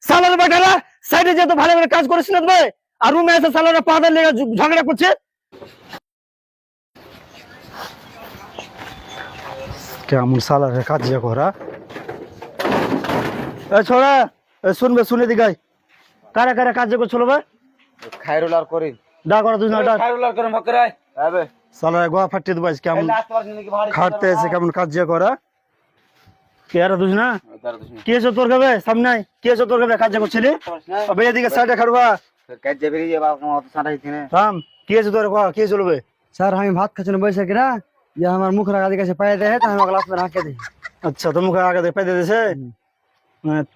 সালার বেটারা সাইডে যেত ভালো করে কাজ করিস না ভাই, আর রুমে এসে সালারা পাদের লেগে ঝগড়া করছে। কেমন সালারে কাজ করা ছোড়া শুনবে শুনে দিগাই কারা কারা কাজ করছিল ভাই খায়রুল আর করিম ডা করা তুই না ডা খায়রুল আর করিম হকরাই আবে সালারে গোয়া ফাটিয়ে দেবাইস কেমন খাটতে এসে কেমন কাজ করা কে আর তুই না কি এসে তোর গাবে সামনে কি এসে তোর গাবে কাজ করছিলি আবে এদিকে সাইডে খাড়বা কাজ যাবে রে বাবা কত সাঁটা দিতে না থাম কি এসে তোর কোয়া কি চলবে স্যার আমি ভাত খাচ্ছি না বসে কিনা ইয়া আমার মুখ রাখা দিকে পায়ে দেয় তো আমি গ্লাস में রাখে দিই। আচ্ছা তো মুখে আগে দে পেদে দিছে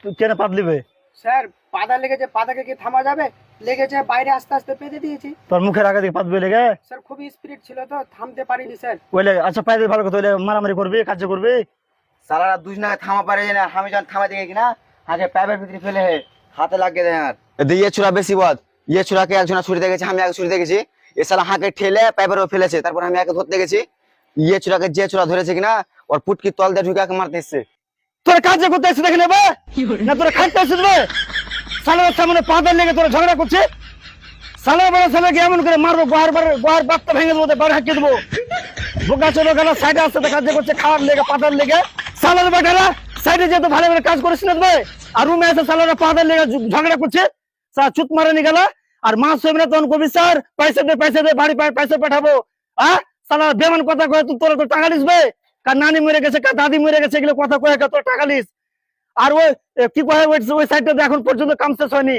তুই কেন পাদলিবে স্যার পাদা লেগেছে, পাদাকে কি থামা যাবে? লেগেছে বাইরে আস্তে আস্তে পেতে দিয়েছি। তোর মুখের আগে দিকে পাদবে লেগে স্যার খুবই স্পিরিট ছিল তো থামতে পারিনি স্যার। ওইলে আচ্ছা পাইলে ভালো কথা, ওইলে মারামারি করবি কাজ করবি সালারা দুজ না থামা পারে না, আমি যখন থামা দিকে কিনা আগে প্যাবের ভিতরে ফেলে হাতে লাগিয়ে দেয়। আর দিয়ে ছুরা বেশি বাদ ইয়ে ছুরাকে একজন ছুরি দেখেছে, আমি আগে ছুরি দেখেছি। এ সালা হাঁকে ঠেলে প্যাবেরও ফেলেছে, তারপর আমি আগে ধরতে গেছি। ইয়ে ছুরাকে যে ছুরা ধরেছে কিনা ওর পুটকি তল দিয়ে ঢুকে আগে মারতে এসছে। তোর কাজ করতে এসে দেখে নেবে না তোরা খাইতে এসে দেবে সালার সামনে পাদের লেগে তোরা ঝগড়া করছে। সালা বড় ছেলেকে এমন করে মারবো গোয়ার বাচ্চা ভেঙে দেবো, বাড়ি হাঁকিয়ে দেবো। বোকা চলো গেল সাইডে আসতে কাজ করছে খাওয়ার লেগে পাতার লেগে। সালার বেটারা সাইডে যেত ভালো করে কাজ করিস না ভাই, আর রুমে এসে সালারা পাদের লেগে ঝগড়া করছে। স্যার চুত মারে নি গেল আর মাছ হইবে না তখন কবি স্যার পয়সা দে বাড়ি পয়সা পাঠাবো। হ্যাঁ সালা বেমান কথা কয়ে তোরা তো টাকা লিসবে, কার নানি মরে গেছে কার দাদি মরে গেছে এগুলো কথা কয়ে তোর টাকা লিস। আর ওই কি কয় ওই সাইডটাতে এখন পর্যন্ত কাম শেষ হয়নি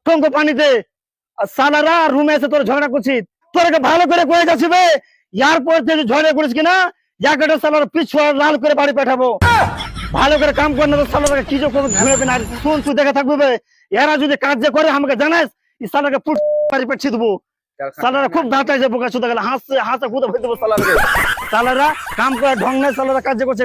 টঙ্ক পানিতে। সালারা রুমে এসে তোর ঝগড়া করছিস, তোরকে ভালো করে কয়ে যাচ্ছি বে ইয়ার পর যদি ঝগড়া করিস কিনা জায়গাটা সালার পিছু লাল করে বাড়ি পাঠাবো। ভালো করে কাম করে না তো সালারকে কি ঘুরে না শুন তুই দেখে থাকবে বে। এরা যদি কাজ যে করে আমাকে জানাস এই সালারকে পুট বাড়ি পাঠিয়ে দেবো। সালারা খুব দাঁতাইছে বোকা চোদা গেলে হাসছে হাসা খুদা ফেলতে দেবো সালারকে। সালারা কাম করে ঢং নেই, সালারা কাজ যে করছে